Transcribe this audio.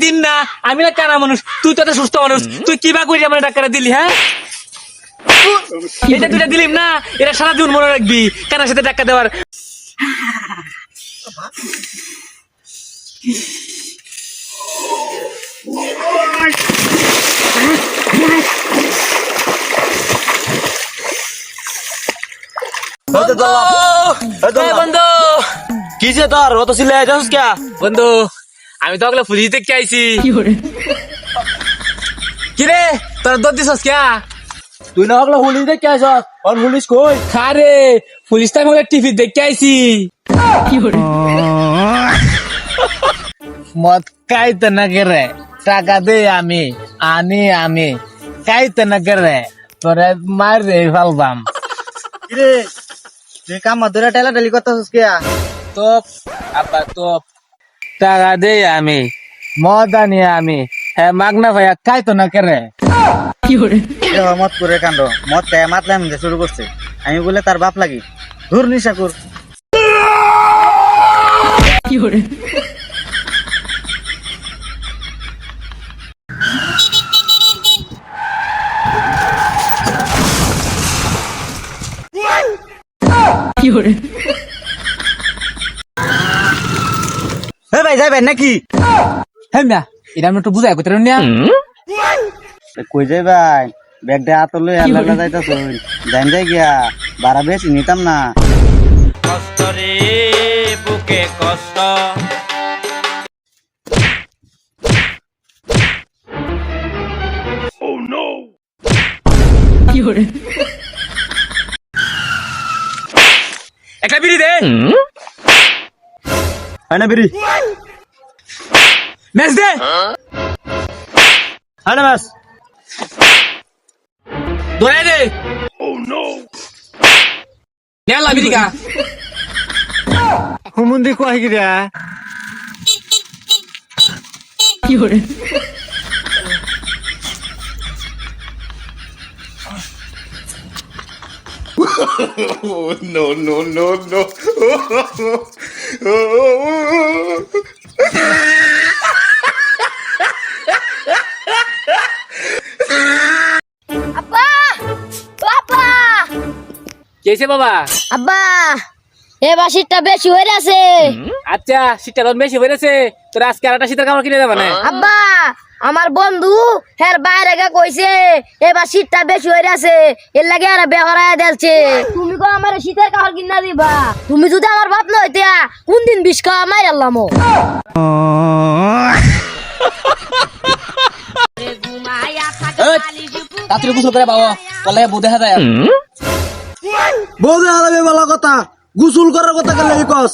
দিন না, আমি না কানা মানুষ, তুই তো একটা সুস্থ মানুষ, তুই কিবা করি আমার টাকাটা দিলি? হ্যাঁ, এটা তুই দিলিম না, এটা সারা জীবন মনে রাখবি কানার সাথে টাকা দেওয়ার। বন্ধু কিসে তোর অত সিলে যাস কে? বন্ধু, আমি তো ওগুলো পুলিশ দেখতে আইছি। কিরে তোর দর দিছস কে? তুই না ওগুলো পুলিশ দেখে আইস? আর পুলিশ কই? খারে পুলিশ তো আমি টিভি দেখতে আইছি। মদ খাইতে না করে টাকা দে আমি আনি আমি খাইতে না করে তোরে মার রে ফালবাম। কিরে তুই কাম ধরে টেলা টেলি করতেছিস কে? তোপ আব্বা তোপ টাকা দে আমি মদ আনি আমি হ্যাঁ মাগনা ভাইয়া খাইতো না করে। মত করে কাণ্ড মদ খায় মাতলাম শুরু করছে। আমি বলে তার বাপ লাগি ধুর নিশা কর। ভাই যাবেন নাকি? হ্যাঁ না এটা আমি একটু বুঝাই করতে না। কই যাই ভাই ব্যাগটা হাত লই আল্লাহ যাইতাছ জান যাই গিয়া বাড়া বেশি নিতাম না। কষ্ট রে বুকে কষ্ট, একটা বিড়ি দে। আনা বিড়ি ম্যাচ দে। আনা মাস দৌড়াই দে। নেলা বিড়ি কা হুমুন্দি কয় গিরা আব্বা বাবা কেছে বাবা? আব্বা এবার শীতটা বেশি হয়ে আছে। আচ্ছা শীতটা তখন বেশি হয়েছে, তোর আজকে আরেকটা শীতের কাপড় কিনে দেবে না? আব্বা আমার বন্ধু হের বাইরে গা কইছে এবার শীতটা বেশি হয়ে আছে, এর লাগে আর বেহরায় দিলছে। তুমি কো আমার শীতের কাপড় কিনা দিবা? তুমি যদি আমার বাপ না হইতে কোন দিন বিষ খাওয়া মাইর আল্লাম। রাত্রে গোসল করে বাবা বলে বউ দেখা যায়। বউ হারাবে বলা কথা, গোসল করার কথা কেন কস?